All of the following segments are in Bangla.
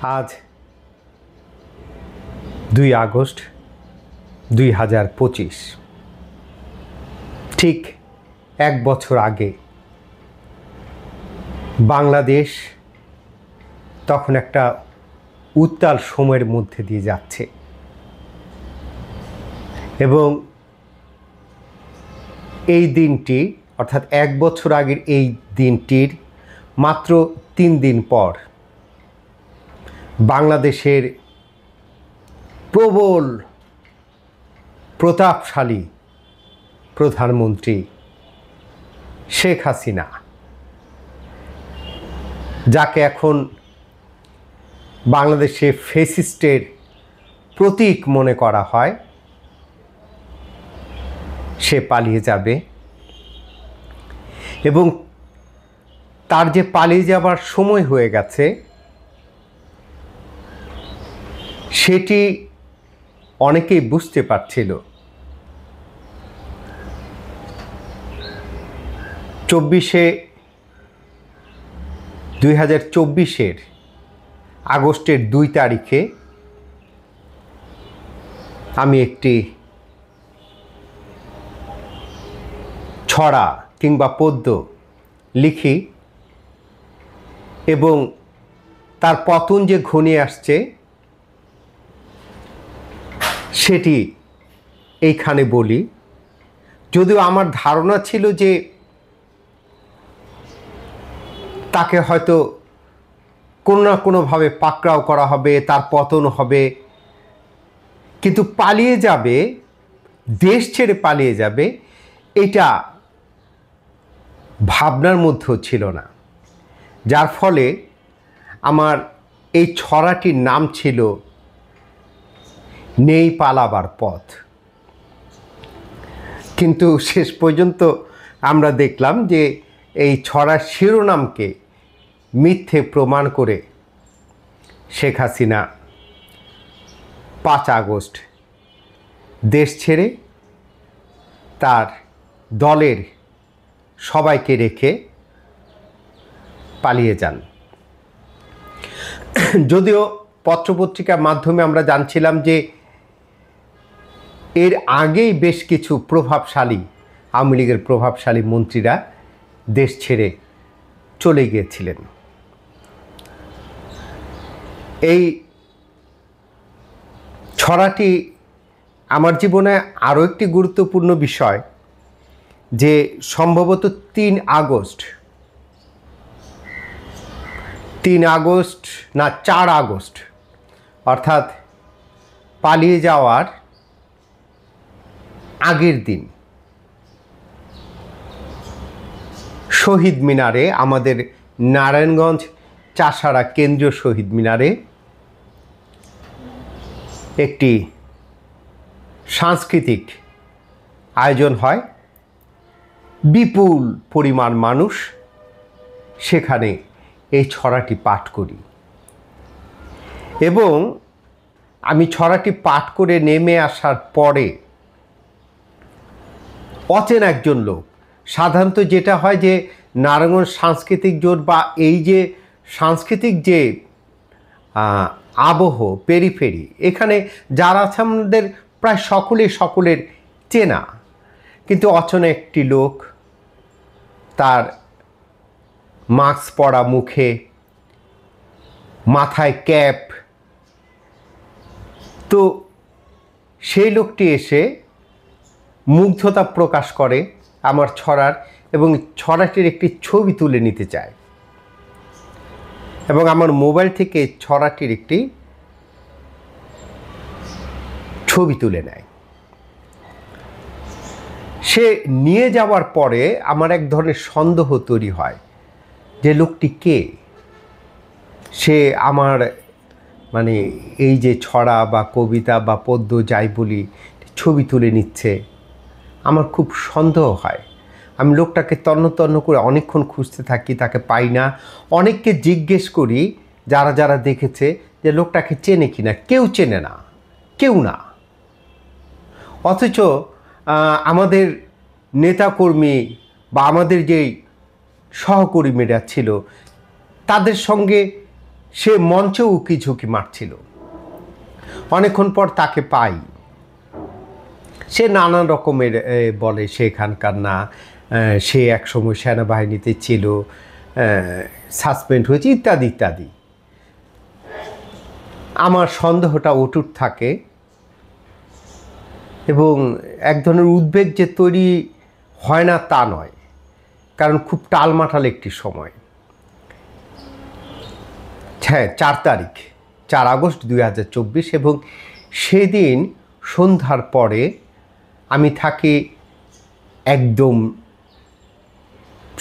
আজ 2 আগস্ট 2025, ঠিক 1 বছর আগে বাংলাদেশ তখন একটা উত্তাল সময়ের মধ্যে দিয়ে যাচ্ছে এবং এই দিনটি অর্থাৎ 1 বছর আগের এই দিনটির মাত্র 3 দিন পর বাংলাদেশের প্রবল প্রতাপশালী প্রধানমন্ত্রী শেখ হাসিনা, যাকে এখন বাংলাদেশে ফ্যাসিস্টের প্রতীক মনে করা হয়, সে পালিয়ে যাবে এবং তার যে পালিয়ে যাবার সময় হয়ে গেছে সেটি অনেকেই বুঝতে পারছিল। 2024 আগস্টের 2 তারিখে আমি একটি ছড়া কিংবা পদ্য লিখি এবং তার পতন যে ঘনিয়ে আসছে সেটি এইখানে বলি। যদিও আমার ধারণা ছিল যে তাকে হয়তো কোনো না কোনোভাবে পাকড়াও করা হবে, তার পতন হবে, কিন্তু পালিয়ে যাবে, দেশ ছেড়ে পালিয়ে যাবে, এটা ভাবনার মধ্যেও ছিল না। যার ফলে আমার এই ছড়াটির নাম ছিল নেই পালাবার পথ। কিন্তু শেষ পর্যন্ত আমরা দেখলাম যে এই ছড়ার শিরোনামকে মিথ্যে প্রমাণ করে শেখ হাসিনা 5 আগস্ট দেশ ছেড়ে তার দলের সবাইকে রেখে পালিয়ে যান। যদিও পত্রপত্রিকার মাধ্যমে আমরা জানছিলাম যে এর আগেই বেশ কিছু প্রভাবশালী আওয়ামী লীগের প্রভাবশালী মন্ত্রীরা দেশ ছেড়ে চলে গিয়েছিলেন। এই ছড়াটি আমার জীবনে আরও একটি গুরুত্বপূর্ণ বিষয় যে সম্ভবত 3 আগস্ট না 4 আগস্ট অর্থাৎ পালিয়ে যাওয়ার আগের দিন শহীদ মিনারে, আমাদের নারায়ণগঞ্জ চাষাড়া কেন্দ্রীয় শহীদ মিনারে একটি সাংস্কৃতিক আয়োজন হয়। বিপুল পরিমাণ মানুষ সেখানে এই ছড়াটি পাঠ করি এবং আমি ছড়াটি পাঠ করে নেমে আসার পরে অচেনা একজন লোক, সাধারণত যেটা হয় যে নারায়ণগঞ্জ সাংস্কৃতিক জোট বা এই যে সাংস্কৃতিক যে আবহ পেরিফেরি, এখানে যারা আছে আমাদের প্রায় সকলের চেনা, কিন্তু অচেনা একটি লোক, তার মাস্ক পরা মুখে, মাথায় ক্যাপ, তো সেই লোকটি এসে মুগ্ধতা প্রকাশ করে আমার ছড়ার এবং ছড়াটির একটি ছবি তুলে নিতে চায় এবং আমার মোবাইল থেকে ছড়াটির একটি ছবি তুলে নেয়। সে নিয়ে যাওয়ার পরে আমার এক ধরনের সন্দেহ তৈরি হয় যে লোকটি কে, সে আমার মানে এই যে ছড়া বা কবিতা বা পদ্য যাই বলি ছবি তুলে নিচ্ছে, আমার খুব সন্দেহ হয়। আমি লোকটাকে তন্ন করে অনেকক্ষণ খুঁজতে থাকি, তাকে পাই না। অনেককে জিজ্ঞেস করি যারা দেখেছে যে লোকটাকে চেনে কিনা, কেউ চেনে না, কেউ না। অথচ আমাদের নেতাকর্মী বা আমাদের যেই সহকর্মীরা ছিল তাদের সঙ্গে সে মঞ্চে উকি ঝুঁকি মারছিল। অনেকক্ষণ পর তাকে পাই, সে নানান রকমের বলে সে এখানকার না, সে একসময় সেনাবাহিনীতে ছিল, সাসপেন্ড হয়েছে ইত্যাদি ইত্যাদি। আমার সন্দেহটা অটুট থাকে এবং এক ধরনের উদ্বেগ যে তৈরি হয় না তা নয়, কারণ খুব টালমাটাল একটি সময়। হ্যাঁ, 4 তারিখ 4 আগস্ট 2024 এবং সেদিন সন্ধ্যার পরে আমি থাকি একদম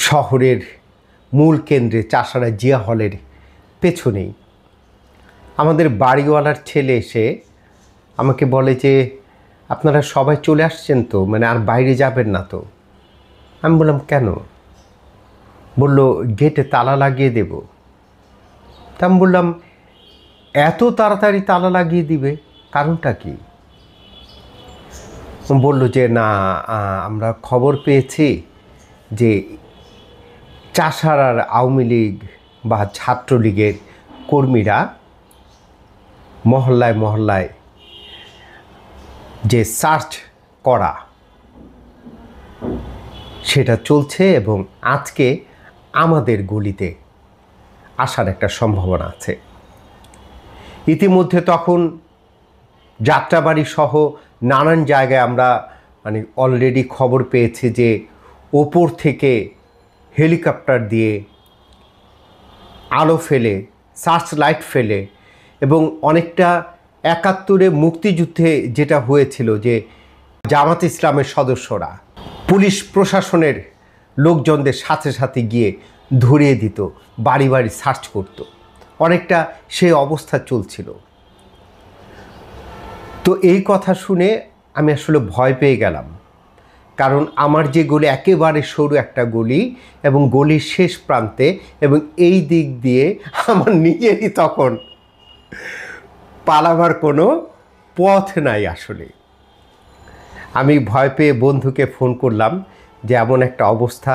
শহরের মূল কেন্দ্রে, চাষারা জিয়া হলের পেছনেই। আমাদের বাড়িওয়ালার ছেলে এসে আমাকে বলে যে আপনারা সবাই চলে আসছেন তো, মানে আর বাইরে যাবেন না তো? আমি বললাম কেন? বলল গেটে তালা লাগিয়ে দেব। তা আমি বললাম এত তাড়াতাড়ি তালা লাগিয়ে দিবে, কারণটা কি? বলল যে না, আমরা খবর পেয়েছি যে চাষারার আওয়ামী লীগ বা ছাত্রলীগের কর্মীরা মহল্লায় মহল্লায় যে সার্চ করা সেটা চলছে এবং আজকে আমাদের গলিতে আসার একটা সম্ভাবনা আছে। ইতিমধ্যে তখন যাত্রাবাড়ি সহ নানান জায়গায় আমরা মানে অলরেডি খবর পেয়েছি যে ওপর থেকে হেলিকপ্টার দিয়ে আলো ফেলে, সার্চ লাইট ফেলে, এবং অনেকটা 71-এ মুক্তিযুদ্ধে যেটা হয়েছিল যে জামাত ইসলামের সদস্যরা পুলিশ প্রশাসনের লোকজনদের সাথে সাথে গিয়ে ধরিয়ে দিত, বাড়ি বাড়ি সার্চ করত, অনেকটা সেই অবস্থা চলছিল। তো এই কথা শুনে আমি আসলে ভয় পেয়ে গেলাম, কারণ আমার যে গলি একেবারে সরু একটা গলি এবং গলির শেষ প্রান্তে, এবং এই দিক দিয়ে আমার নিজেরই তখন পালাবার কোনো পথ নাই। আসলে আমি ভয় পেয়ে বন্ধুকে ফোন করলাম যে এমন একটা অবস্থা,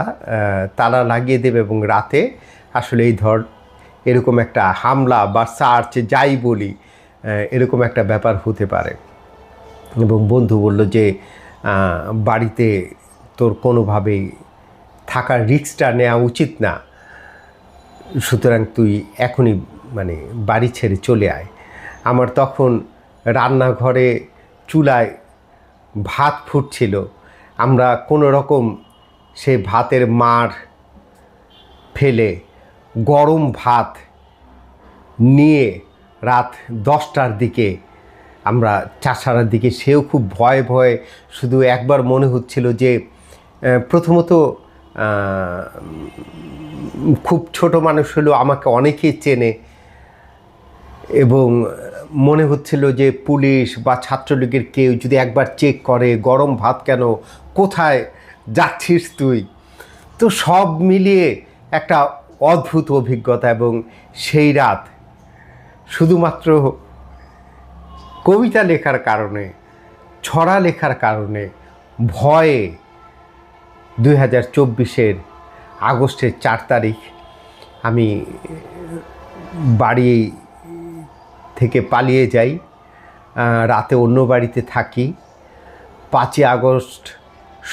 তালা লাগিয়ে দেবে এবং রাতে আসলে এই এরকম একটা হামলা বা সার্চ যাই বলি এরকম একটা ব্যাপার হতে পারে। এবং বন্ধু বলল যে বাড়িতে তোর কোনোভাবেই থাকার রিস্কটা নেওয়া উচিত না, সুতরাং তুই এখনই মানে বাড়ি ছেড়ে চলে আয়। আমার তখন রান্নাঘরে চুলায় ভাত ফুটছিল, আমরা কোনো রকম সে ভাতের মার ফেলে গরম ভাত নিয়ে রাত 10টার দিকে আমরা চাষারার দিকে, সেও খুব ভয়ে ভয়ে, শুধু একবার মনে হচ্ছিল যে প্রথমত খুব ছোট মানুষ হলেও আমাকে অনেকেই চেনে, এবং মনে হচ্ছিল যে পুলিশ বা ছাত্রলীগের কেউ যদি একবার চেক করে গরম ভাত কেন, কোথায় যাচ্ছিস তুই, তো সব মিলিয়ে একটা অদ্ভুত অভিজ্ঞতা। এবং সেই রাত শুধুমাত্র কবিতা লেখার কারণে, ছড়া লেখার কারণে ভয়ে 2024-এর আগস্টের 4 তারিখ আমি বাড়ি থেকে পালিয়ে যাই, রাতে অন্য বাড়িতে থাকি। 5ই আগস্ট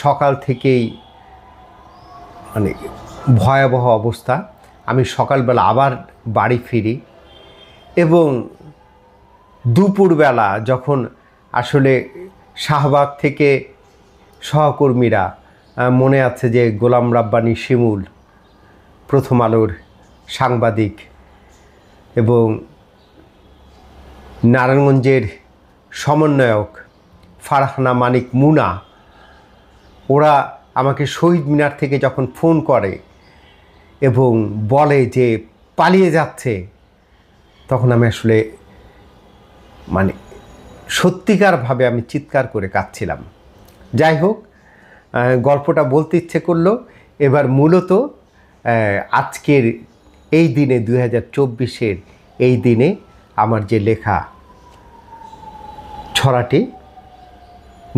সকাল থেকেই মানে ভয়াবহ অবস্থা। আমি সকালবেলা আবার বাড়ি ফিরি এবং দুপুরবেলা যখন আসলে শাহবাগ থেকে সহকর্মীরা, মনে আছে যে গোলাম রাব্বানী শিমুল প্রথম আলোর সাংবাদিক এবং নারায়ণগঞ্জের সমন্বয়ক ফারহানা মানিক মুনা, ওরা আমাকে শহীদ মিনার থেকে যখন ফোন করে এবং বলে যে পালিয়ে যাচ্ছে, তখন আমি আসলে মানে সত্যিকারভাবে আমি চিৎকার করে কাঁদছিলাম। যাই হোক, গল্পটা বলতে ইচ্ছে করলো। এবার মূলত আজকের এই দিনে 2024-এর এই দিনে আমার যে লেখা ছড়াটি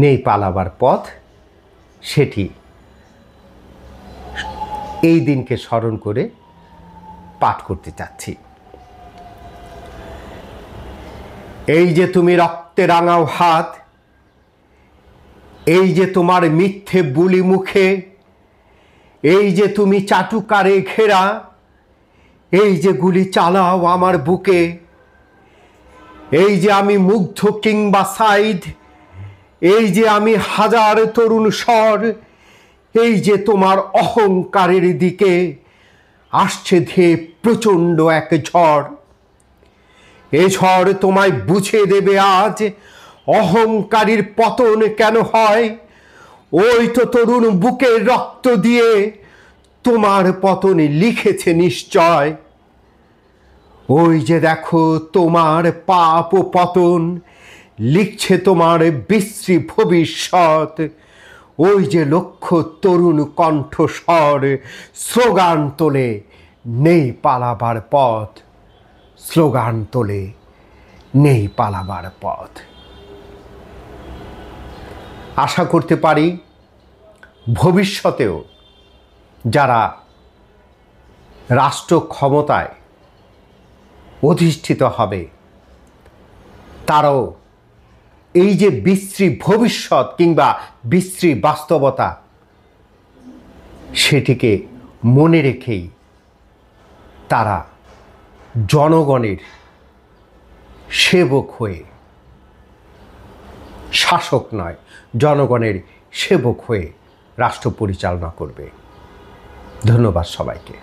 নেই পালাবার পথ, সেটি এই দিনকে স্মরণ করে পাঠ করতে চাচ্ছি। এই যে তুমি রক্তে রাঙাও হাত, এই যে তোমার মিথ্যে বুলি মুখে, এই যে তুমি চাটুকারে ঘেরা, এই যে গুলি চালাও আমার বুকে, এই যে আমি মুগ্ধ কিংবা সাইদ, এই যে আমি হাজার তরুণ স্বর, এই যে তোমার অহংকারের দিকে আসছে ধেয়ে প্রচণ্ড এক ঝড়। এ ঝড় তোমায় বুঝিয়ে দেবে আজ অহংকারীর পতন কেন হয়। ওই তো তরুণ বুকের রক্ত দিয়ে তোমার পতন লিখেছে নিশ্চয়। ওই যে দেখো তোমার পাপ ও পতন লিখছে তোমার বিশ্রী ভবিষ্যৎ। ওই যে লক্ষ তরুণ কণ্ঠস্বর স্লোগান তোলে নেই পালাবার পথ, স্লোগান তোলে নেই পালাবার পথ। আশা করতে পারি ভবিষ্যতেও যারা রাষ্ট্র ক্ষমতায় অধিষ্ঠিত হবে তারাও এই যে বিশ্রী ভবিষ্যৎ কিংবা বিশ্রী বাস্তবতা সেটিকে মনে রেখেই তারা জনগণের সেবক হয়ে, শাসক নয় জনগণের সেবক হয়ে রাষ্ট্র পরিচালনা করবে। ধন্যবাদ সবাইকে।